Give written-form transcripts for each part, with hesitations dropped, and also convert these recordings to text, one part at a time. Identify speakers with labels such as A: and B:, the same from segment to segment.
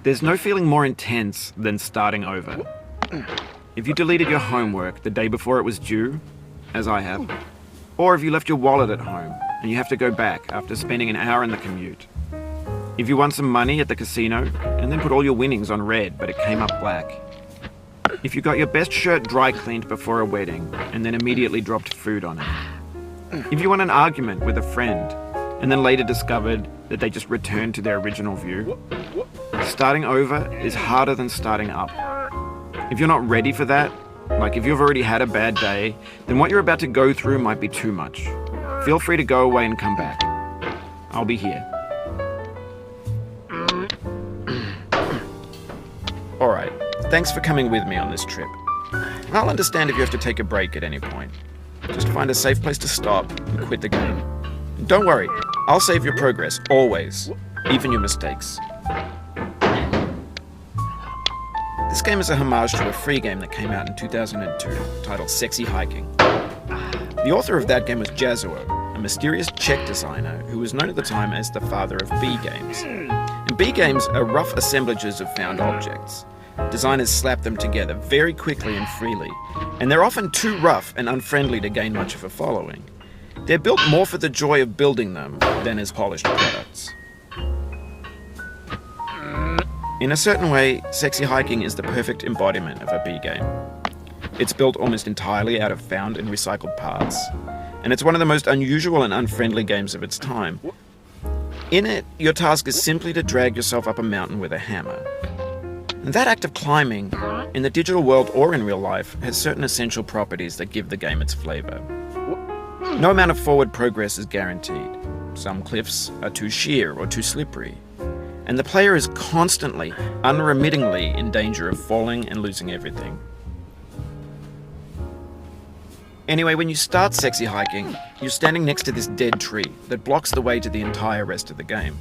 A: There's no feeling more intense than starting over. If you deleted your homework the day before it was due, as I have, or if you left your wallet at home and you have to go back after spending an hour in the commute. If you won some money at the casino and then put all your winnings on red but it came up black. If you got your best shirt dry cleaned before a wedding and then immediately dropped food on it. If you won an argument with a friend and then later discovered that they just returned to their original view. Starting over is harder than starting up. If you're not ready for that, like if you've already had a bad day, then what you're about to go through might be too much. Feel free to go away and come back. I'll be here. Alright, thanks for coming with me on this trip. I'll understand if you have to take a break at any point. Just find a safe place to stop and quit the game. And don't worry, I'll save your progress, always, even your mistakes. This game is a homage to a free game that came out in 2002, titled Sexy Hiking. The author of that game was R.K.O, a mysterious Czech designer who was known at the time as the father of B games. And B games are rough assemblages of found objects. Designers slap them together very quickly and freely, and they're often too rough and unfriendly to gain much of a following. They're built more for the joy of building them than as polished products. In a certain way, Sexy Hiking is the perfect embodiment of a B game. It's built almost entirely out of found and recycled parts, and it's one of the most unusual and unfriendly games of its time. In it, your task is simply to drag yourself up a mountain with a hammer. And that act of climbing, in the digital world or in real life, has certain essential properties that give the game its flavor. No amount of forward progress is guaranteed. Some cliffs are too sheer or too slippery. And the player is constantly, unremittingly in danger of falling and losing everything. Anyway, when you start Sexy Hiking, you're standing next to this dead tree that blocks the way to the entire rest of the game.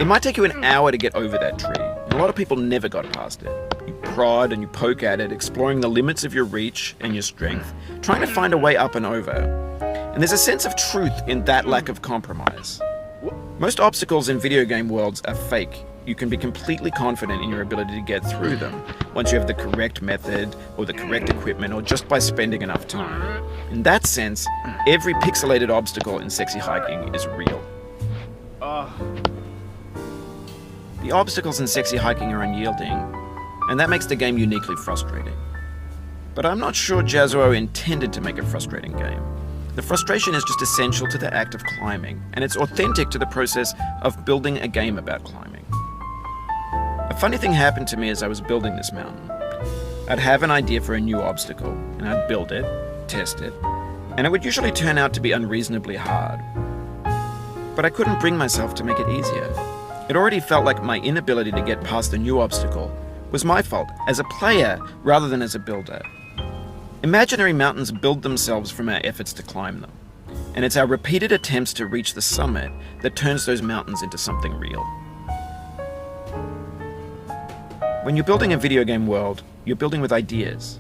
A: It might take you an hour to get over that tree, and a lot of people never got past it. You prod and you poke at it, exploring the limits of your reach and your strength, trying to find a way up and over. And there's a sense of truth in that lack of compromise. Most obstacles in video game worlds are fake. You can be completely confident in your ability to get through them once you have the correct method or the correct equipment or just by spending enough time. In that sense, every pixelated obstacle in Sexy Hiking is real. The obstacles in Sexy Hiking are unyielding, and that makes the game uniquely frustrating. But I'm not sure R.K.O intended to make a frustrating game. The frustration is just essential to the act of climbing, and it's authentic to the process of building a game about climbing. A funny thing happened to me as I was building this mountain. I'd have an idea for a new obstacle, and I'd build it, test it, and it would usually turn out to be unreasonably hard. But I couldn't bring myself to make it easier. It already felt like my inability to get past the new obstacle was my fault as a player rather than as a builder. Imaginary mountains build themselves from our efforts to climb them, and it's our repeated attempts to reach the summit that turns those mountains into something real. When you're building a video game world, you're building with ideas,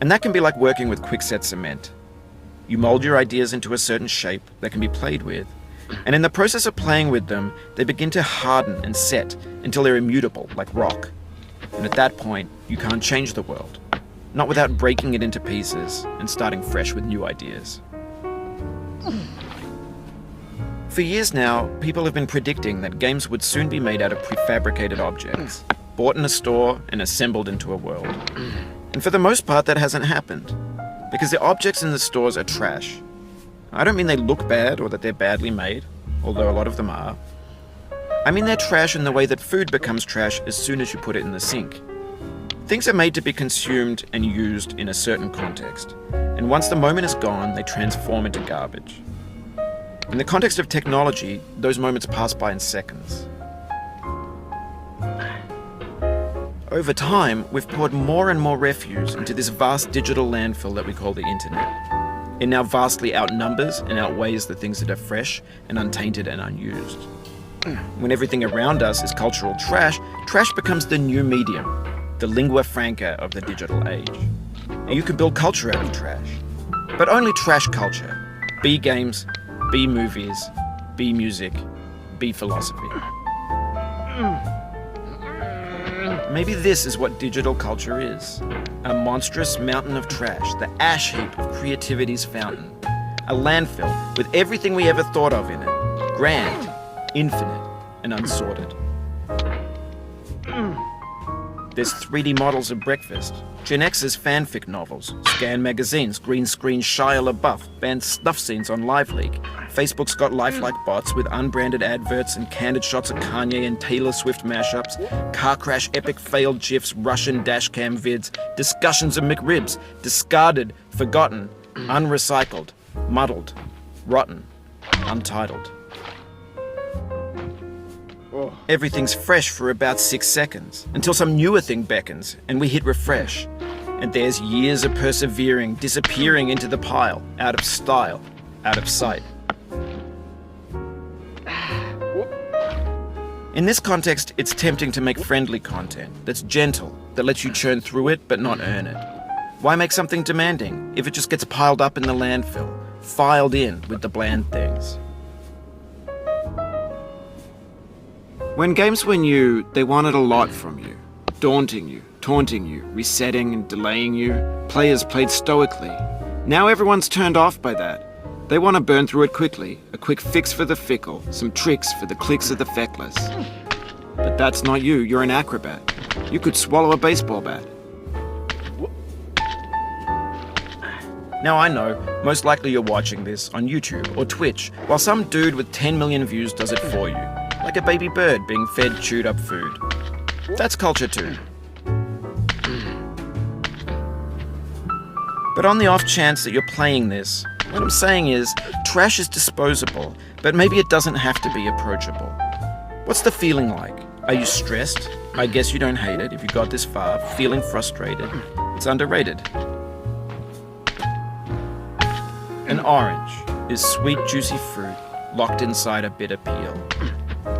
A: and that can be like working with quickset cement. You mold your ideas into a certain shape that can be played with, and in the process of playing with them, they begin to harden and set until they're immutable, like rock. And at that point, you can't change the world. Not without breaking it into pieces and starting fresh with new ideas. For years now, people have been predicting that games would soon be made out of prefabricated objects, bought in a store and assembled into a world. And for the most part, that hasn't happened, because the objects in the stores are trash. I don't mean they look bad or that they're badly made, although a lot of them are. I mean they're trash in the way that food becomes trash as soon as you put it in the sink. Things are made to be consumed and used in a certain context, and once the moment is gone, they transform into garbage. In the context of technology, those moments pass by in seconds. Over time, we've poured more and more refuse into this vast digital landfill that we call the internet. It now vastly outnumbers and outweighs the things that are fresh and untainted and unused. When everything around us is cultural trash, trash becomes the new medium. the lingua franca of the digital age. And you can build culture out of trash. But only trash culture. B games, B movies, B music, B philosophy. Maybe this is what digital culture is. A monstrous mountain of trash, the ash heap of creativity's fountain. A landfill with everything we ever thought of in it. Grand, infinite, and unsorted. There's 3D models of breakfast, Gen X's fanfic novels, scan magazines, green screen Shia LaBeouf, banned snuff scenes on LiveLeak. Facebook's got lifelike bots with unbranded adverts and candid shots of Kanye and Taylor Swift mashups, car crash epic failed GIFs, Russian dashcam vids, discussions of McRibs, discarded, forgotten, unrecycled, muddled, rotten, untitled. Everything's fresh for about 6 seconds, until some newer thing beckons, and we hit refresh. And there's years of persevering, disappearing into the pile, out of style, out of sight. In this context, it's tempting to make friendly content that's gentle, that lets you churn through it but not earn it. Why make something demanding if it just gets piled up in the landfill, filed in with the bland things? When games were new, they wanted a lot from you. Daunting you, taunting you, resetting and delaying you. Players played stoically. Now everyone's turned off by that. They want to burn through it quickly, a quick fix for the fickle, some tricks for the clicks of the feckless. But that's not you, you're an acrobat. You could swallow a baseball bat. Now I know, most likely you're watching this on YouTube or Twitch, while some dude with 10 million views does it for you. Like a baby bird being fed chewed up food. That's culture too. But on the off chance that you're playing this, what I'm saying is, trash is disposable, but maybe it doesn't have to be approachable. What's the feeling like? Are you stressed? I guess you don't hate it if you got this far. Feeling frustrated? It's underrated. An orange is sweet, juicy fruit locked inside a bitter peel.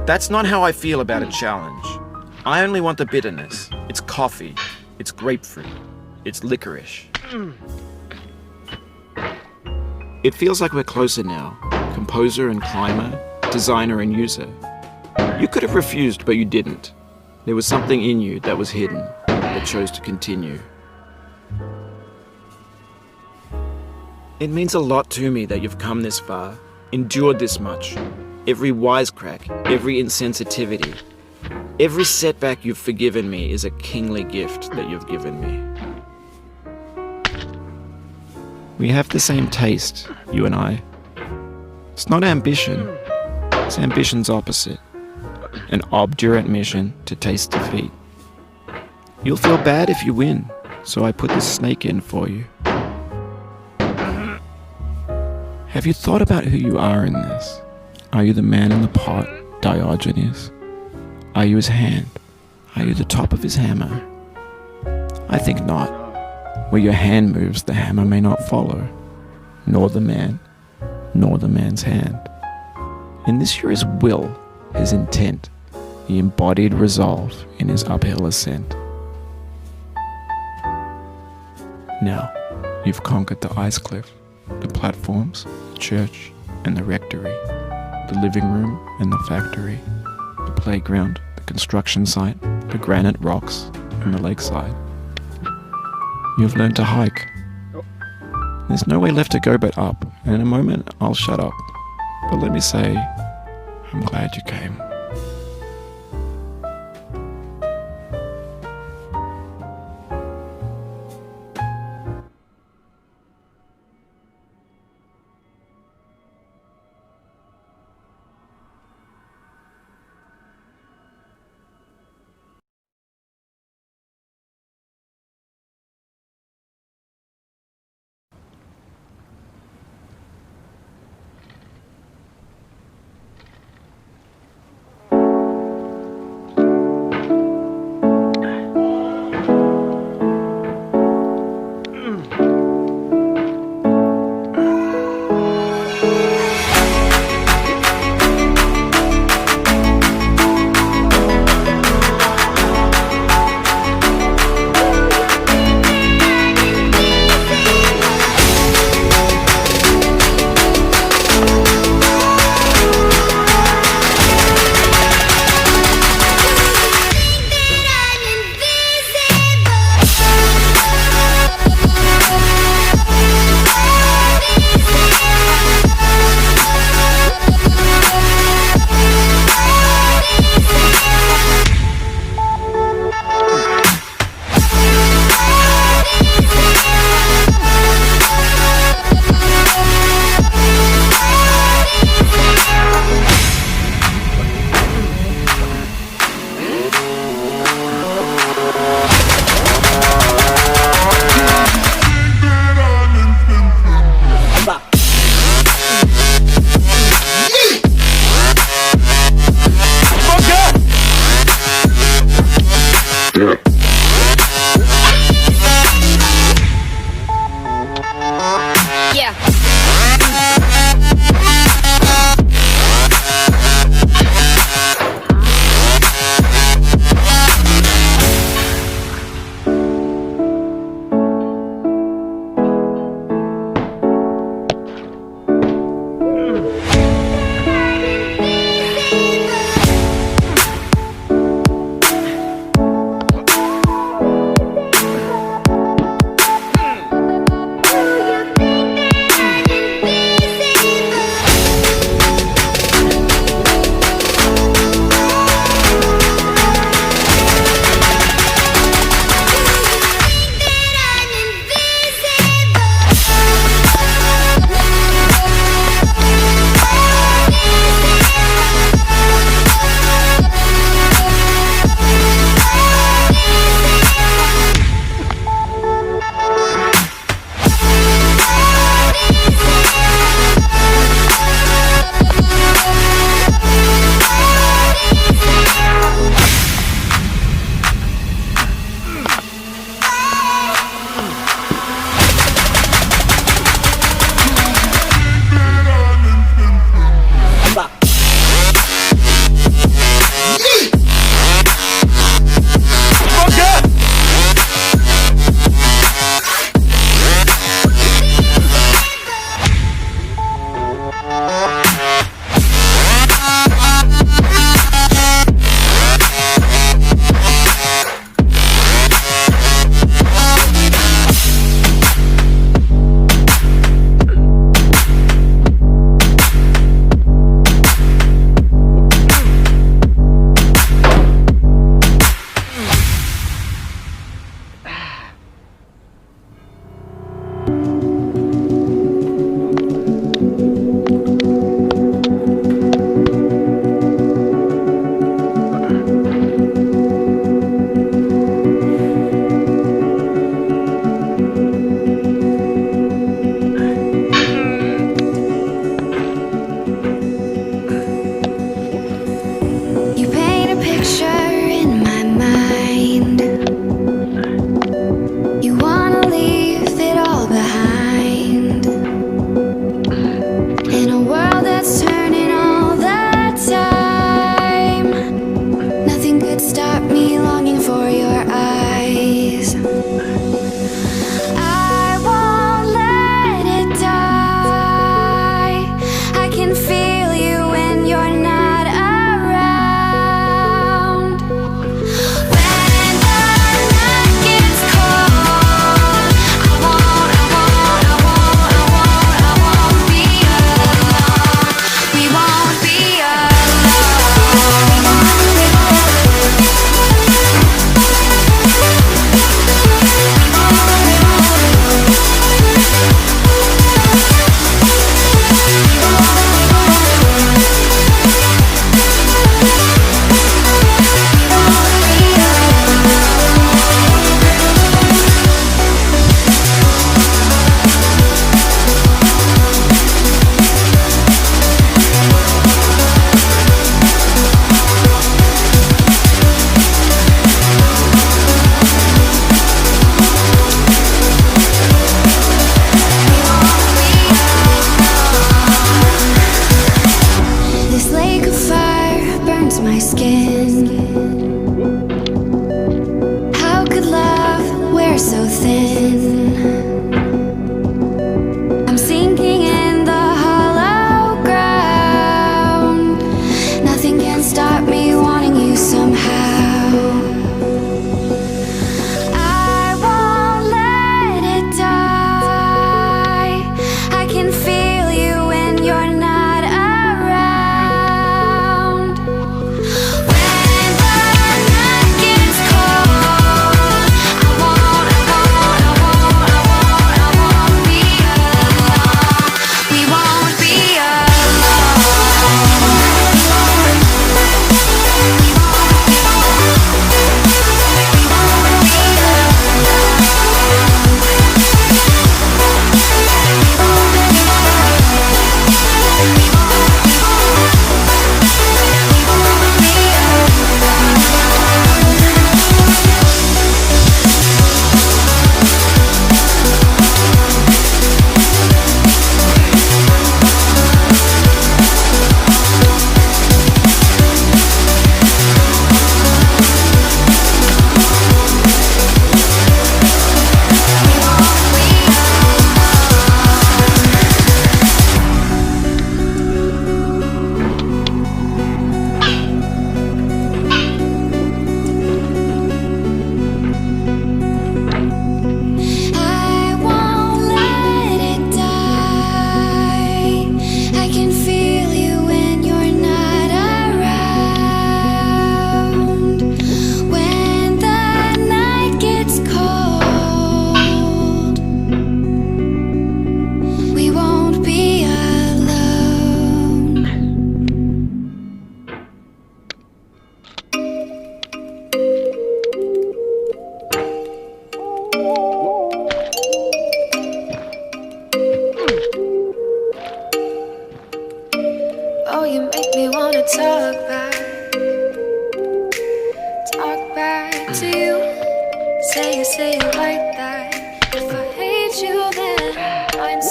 A: That's not how I feel about a challenge. I only want the bitterness. It's coffee. It's grapefruit. It's licorice. It feels like we're closer now. Composer and climber, designer and user. You could have refused, but you didn't. There was something in you that was hidden, that chose to continue. It means a lot to me that you've come this far, endured this much. Every wisecrack, every insensitivity, every setback you've forgiven me is a kingly gift that you've given me. We have the same taste, you and I. It's not ambition, it's ambition's opposite. An obdurate mission to taste defeat. You'll feel bad if you win, so I put this snake in for you. Have you thought about who you are in this? Are you the man in the pot, Diogenes? Are you his hand? Are you the top of his hammer? I think not. Where your hand moves, the hammer may not follow, nor the man, nor the man's hand. In this you're his will, his intent, the embodied resolve in his uphill ascent. Now, you've conquered the ice cliff, the platforms, the church, and the rectory. The living room and the factory, the playground, the construction site, the granite rocks, and the lakeside. You've learned to hike. There's no way left to go but up, and in a moment I'll shut up. But let me say, I'm glad you came.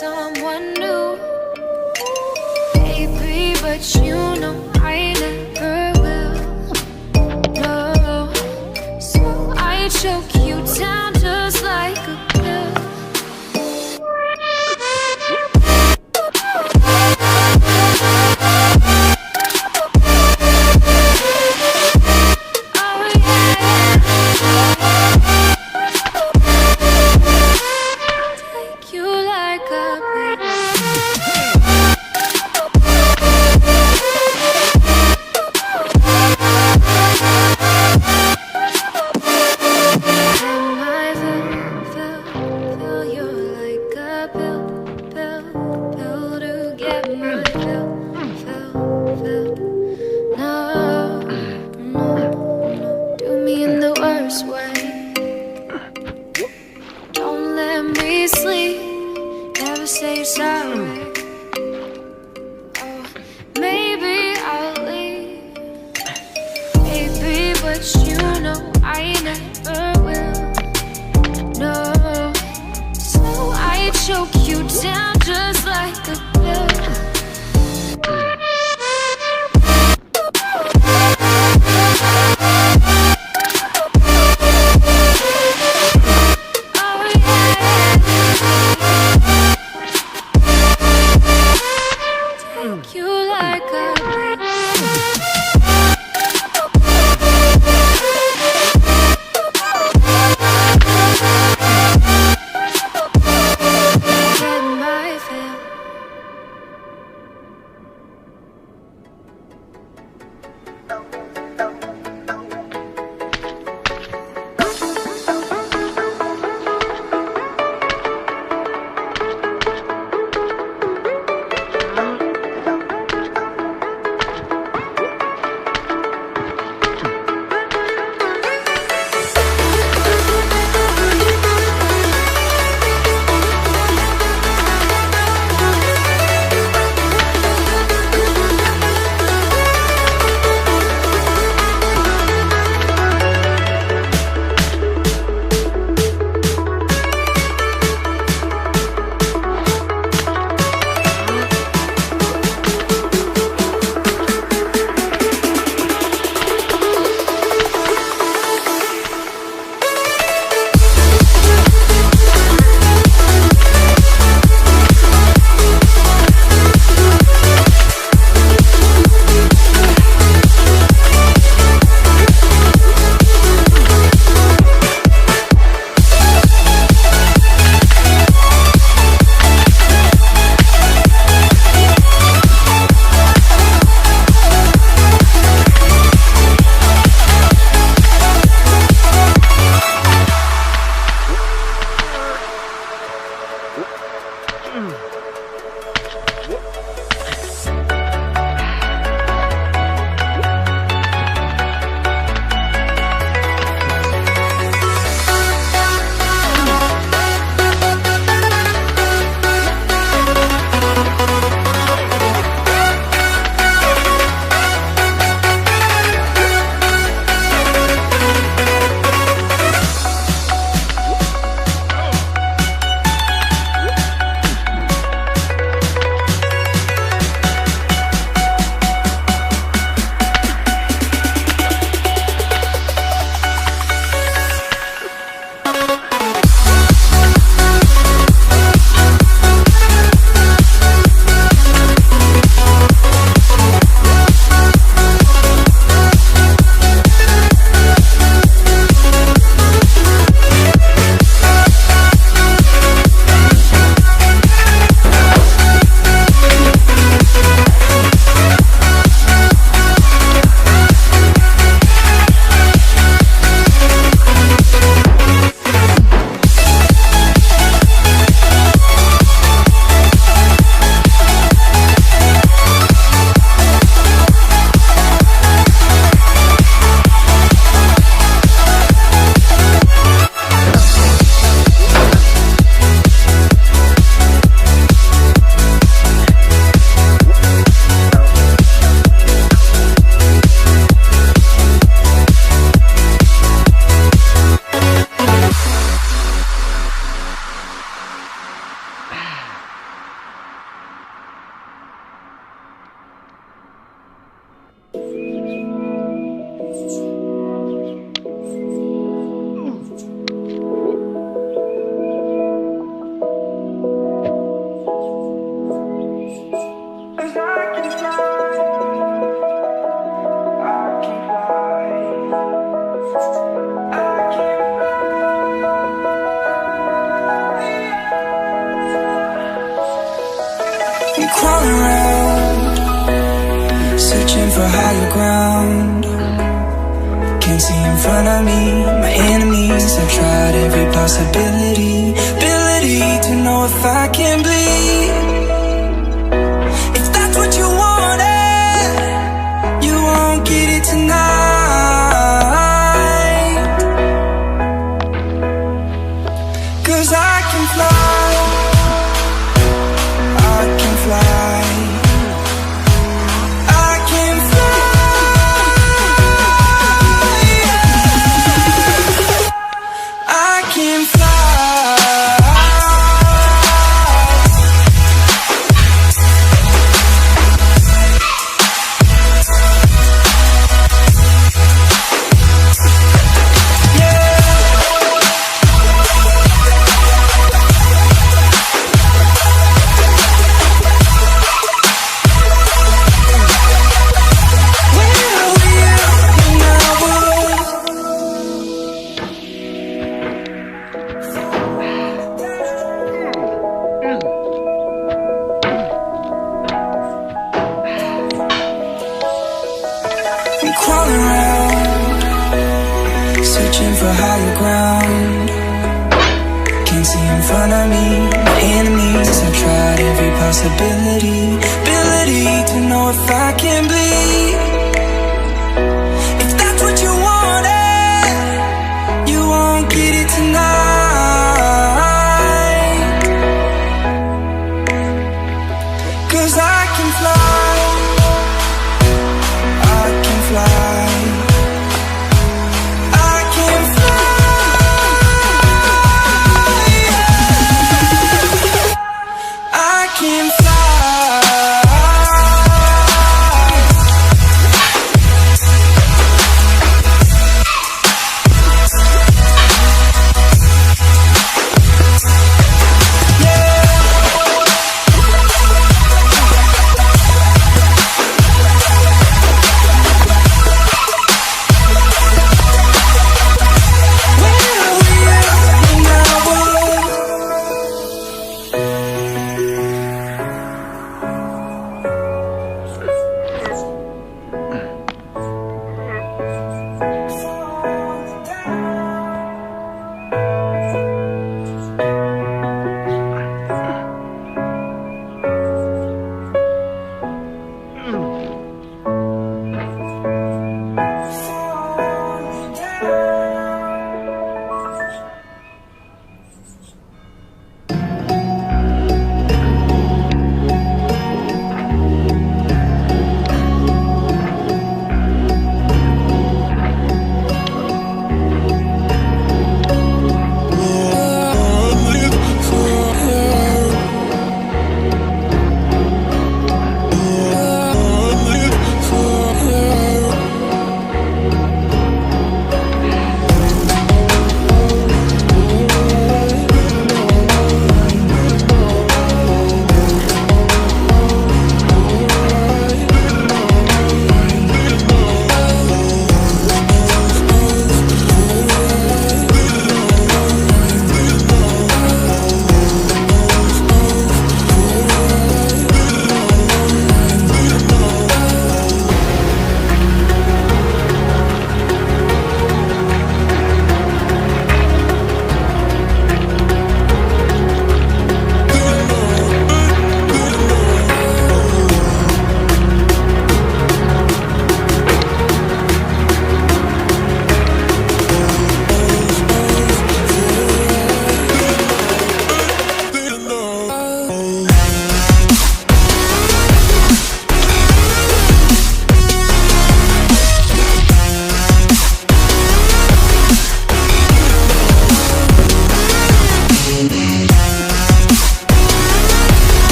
B: someone new, baby, but you know I never will. No, so I choke you down just like a pill. Say sorry. Oh, maybe I'll leave, baby, but you know I never will. No, so I choke you down just like a pill.
C: I'm crawling around, searching for higher ground. Can't see in front of me, my enemies. I've tried every possibility, ability to know if I can bleed. If that's what you wanted, you won't get it tonight. 'Cause I can fly, I can fly, I can fly, I can fly. I'm crawling around, searching for higher ground. Can't see in front of me, my enemies. I've tried every possibility, ability to know if I can bleed. If that's what you wanted, you won't get it tonight. 'Cause I can fly, I can fly, I can fly, I can fly.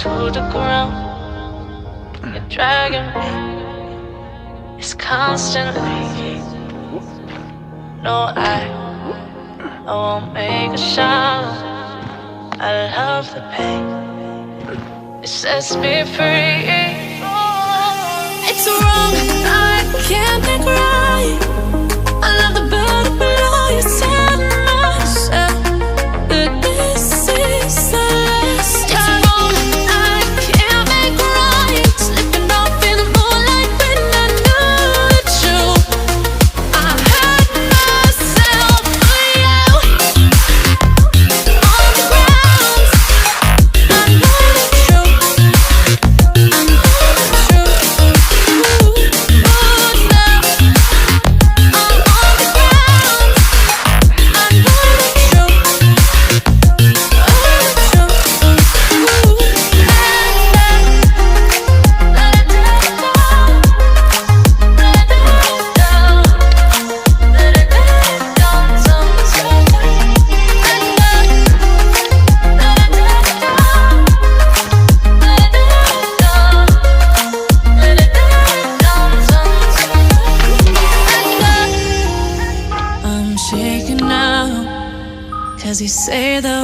D: to the ground. You're dragging me. It's constantly. No, I won't make a sound. I love the pain. It sets me free.
B: It's wrong, I can't make right. I love the bird below you. Tell myself that this is the last time. It's wrong, I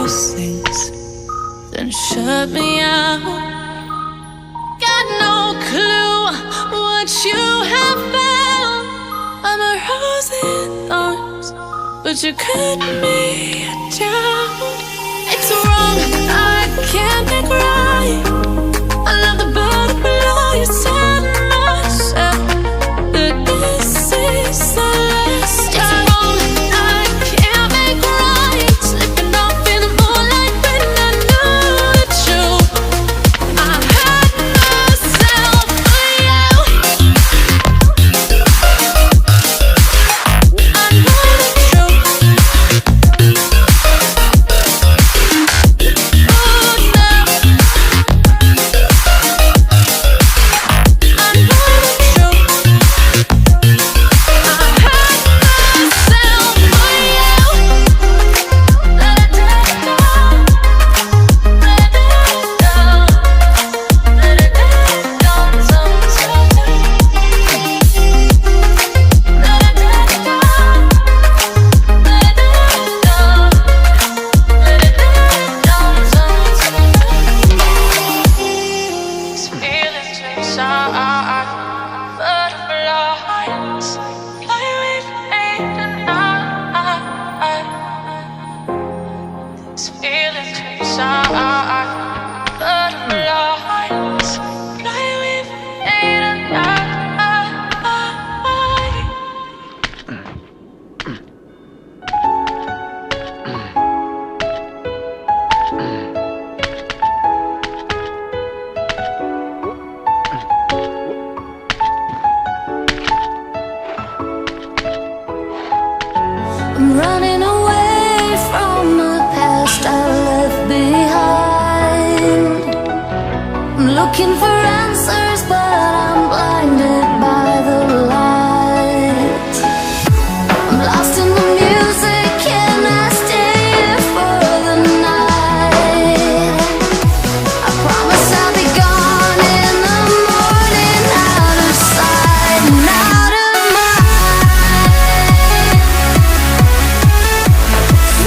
D: those things, then shut me out. Got no clue what you have found. I'm a rose in thorns, but you cut me down. It's wrong, I can't make right. I love the bird below you, said myself that this is the last time. It's wrong, I can't make right. Slipping off in the moonlight when I knew the truth. I hurt myself for you. I know the truth. Oh no. I know the truth. I hurt myself for you. Let it down. Let it down. Let it down sometimes. Let it down. Let it down. Let it down sometimes. These feelings inside, butterflies fly with me tonight. These feelings inside, butterflies fly with me tonight.
B: I'm running away from the past I left behind. I'm looking for answers, but I'm blinded by the light. I'm lost in the music, can I stay here for the night? I promise I'll be gone in the morning, out of sight and out of mind.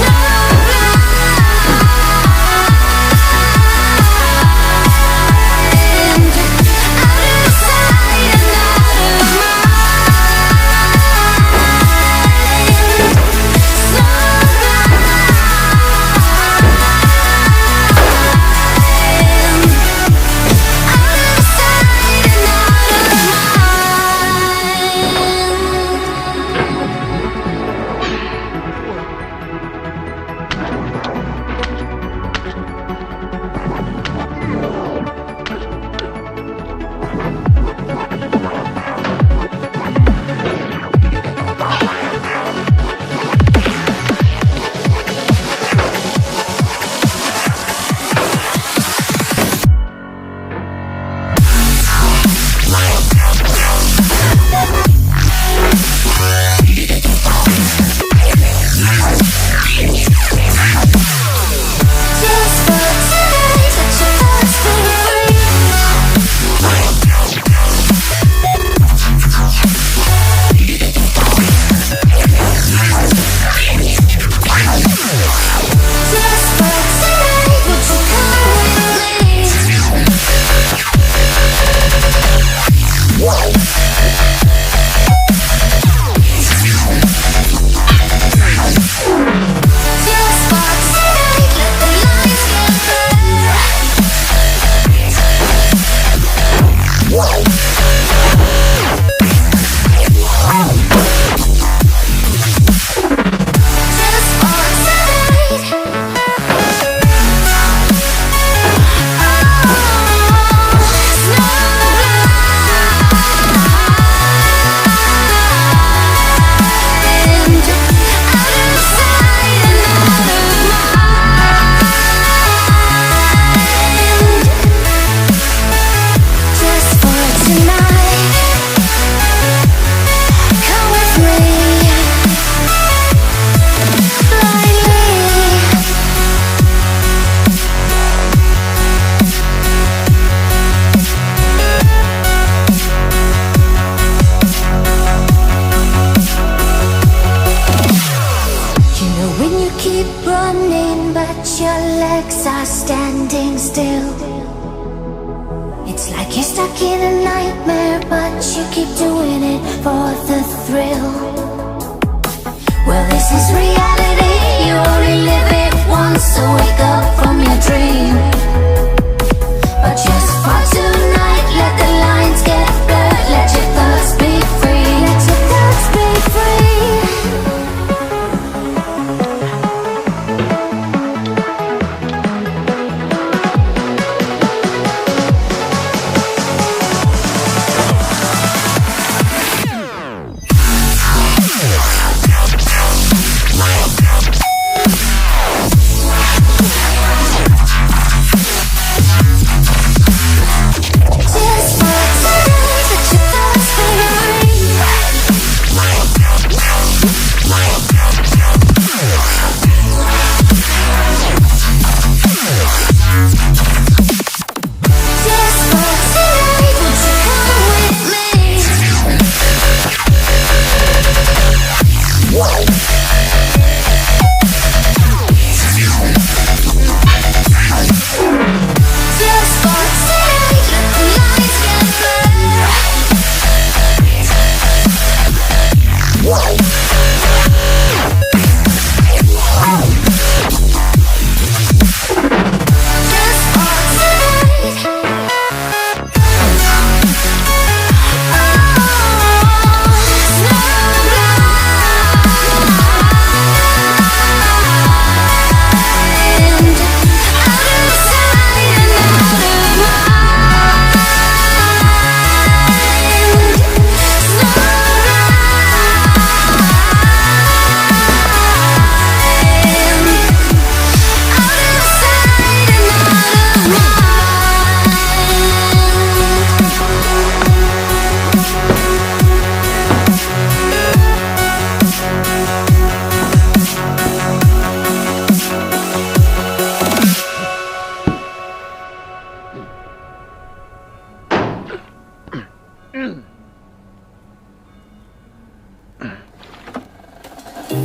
B: Out of sight and out It's like you're stuck in a nightmare, but you keep doing it for the thrill. Well, this is reality, you only live it once, so wake up from your dream. But just for tonight, let the lines get blurred. Let your thoughts be free. Let your thoughts be free.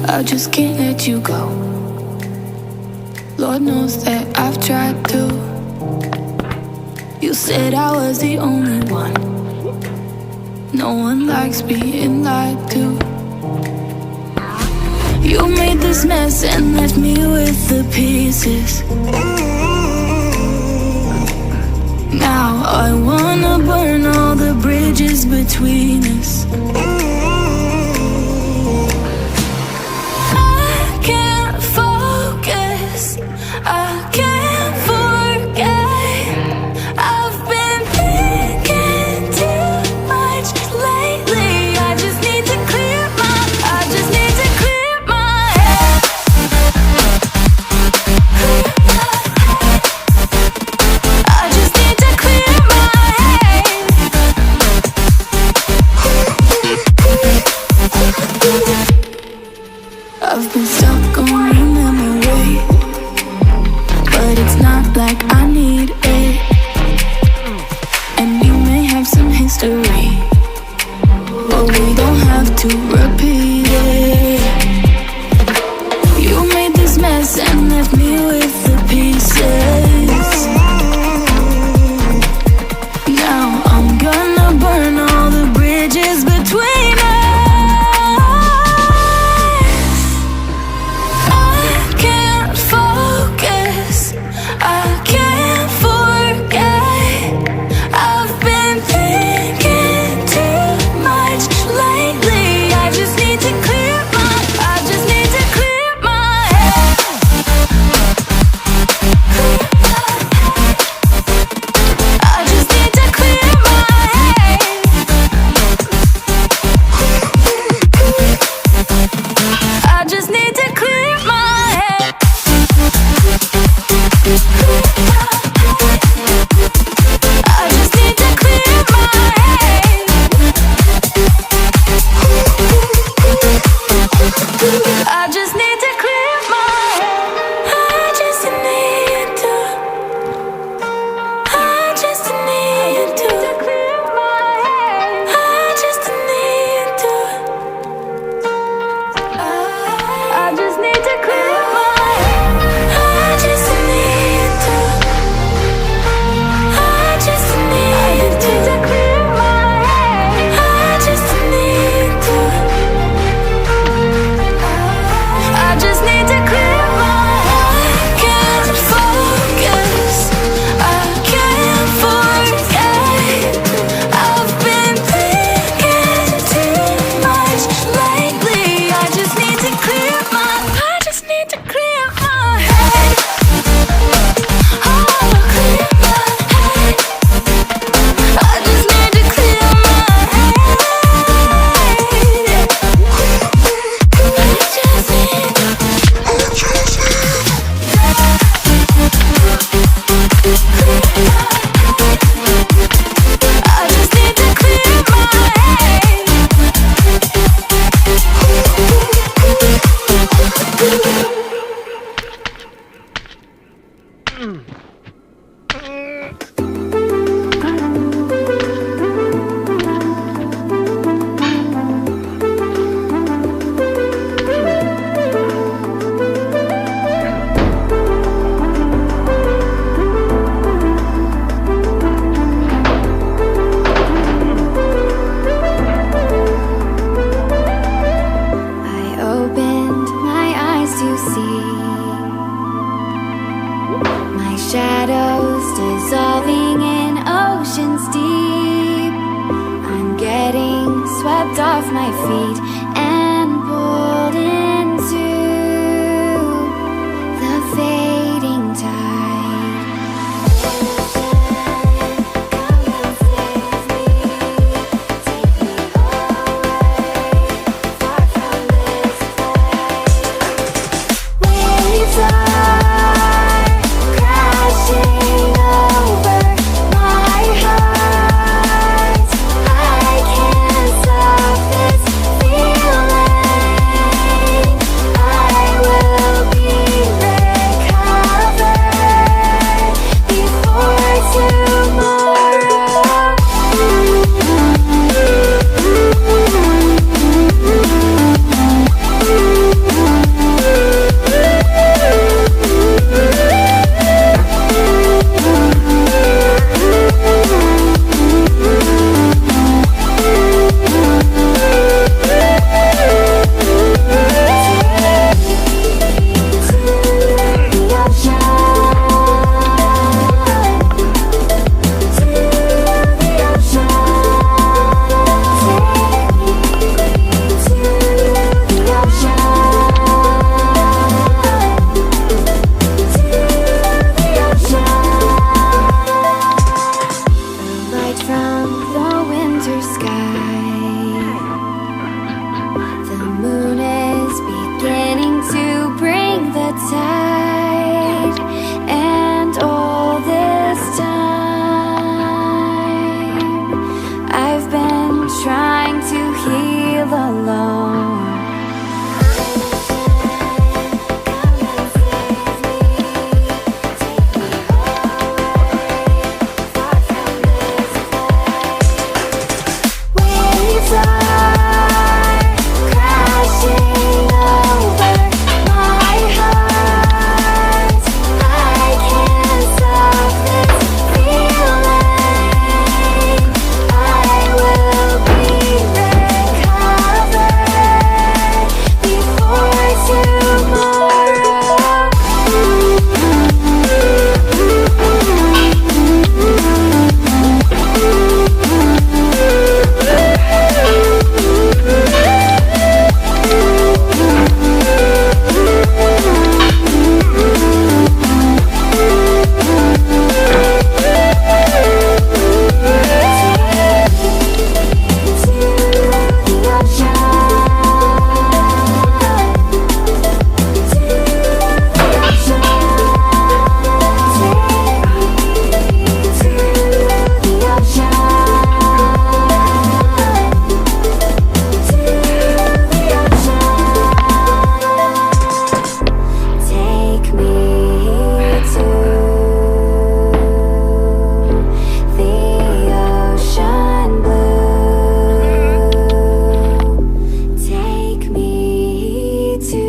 D: I just can't let you go. Lord knows that I've tried to. You said I was the only one. No one likes being lied to. You made this mess and left me with the pieces. Now I wanna burn all the bridges between us. I can't forget. I've been thinking too much lately. I just need to clear my head. I just need to clear my head.
B: swept off my feet and pulled into the fading tide. Come and save me, take me away, far from this place. Waves are crashing over my heart. I can't stop this feeling. I will be recovered before tomorrow. Light from the winter sky. The moon is beginning to bring the tide. And all this time I've been trying to heal alone. Waves are crashing over my heart. I can't stop this feeling. I will be recovered before tomorrow. Take me to the ocean blue. Take me to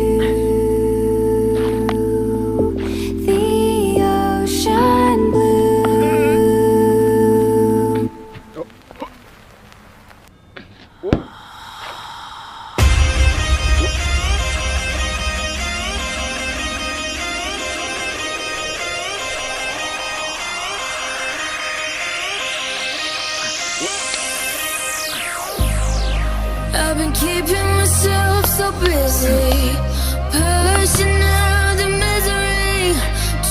B: the ocean blue.
D: I've been keeping myself so busy, pushing out the misery,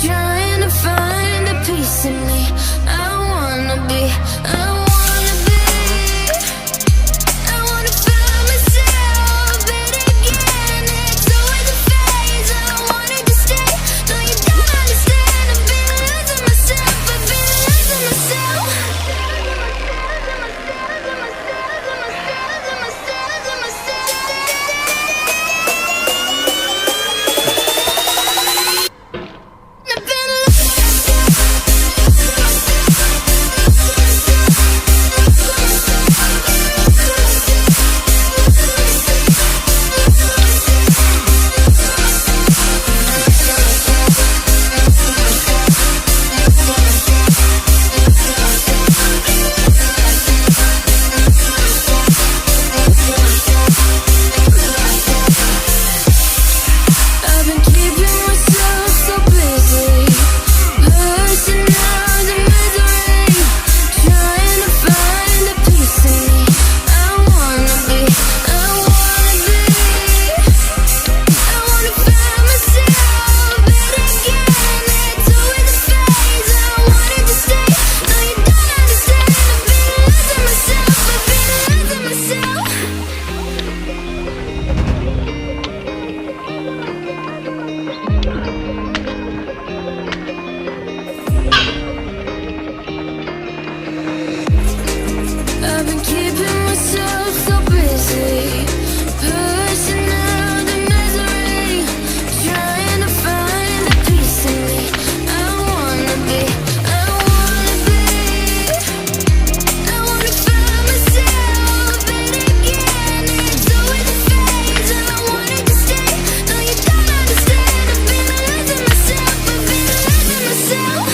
D: trying to find a piece in me. I wanna be, I wanna find myself, but again, it's always a phase. I wanted to stay, no you don't understand. I've been losing myself, I've been losing myself. I've been losing myself.
B: keeping myself so busy, pushing out the misery, trying to find the peace in me. I wanna be, I wanna find myself, but again, it's always a phase. I wanted to stay, no you don't understand. I've been losing myself, I've been losing myself.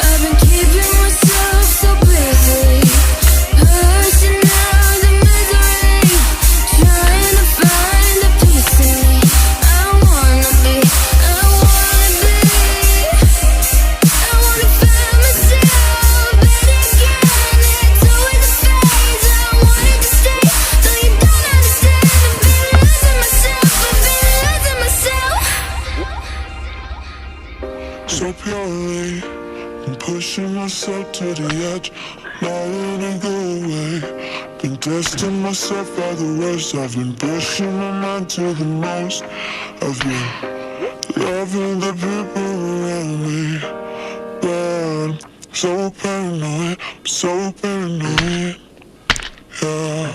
B: I've been keeping myself so busy, pushing out the misery, trying to find the peace in me. I wanna be, I wanna find myself, but again, it's always a phase. I wanted to stay, no you don't understand. I've been losing myself, I've been losing myself.
E: So purely, I'm pushing myself to the edge, not letting go away. Been testing myself at the worst. I've been pushing my mind to the most. I've been loving the people around me, but I'm so paranoid, I'm so paranoid. Yeah.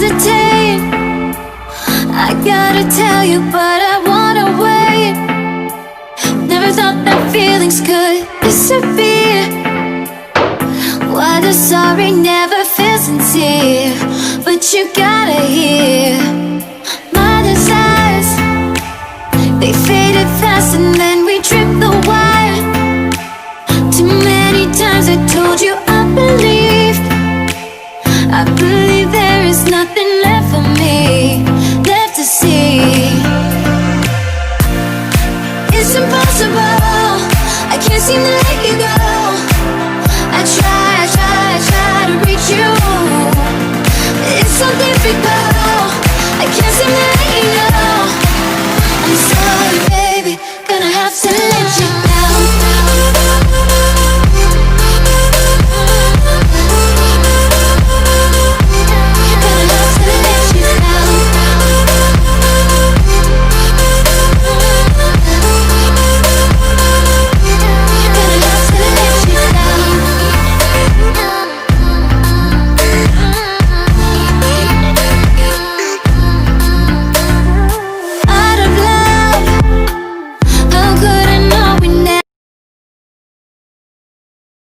B: hesitate. I gotta tell you, but I wanna wait. Never thought that feelings could disappear. Why the sorry never feels sincere? But you gotta hear my desires. They faded fast and then we tripped the wire. Too many times I told you I believed there is nothing left for me, left to see. It's impossible, I can't seem to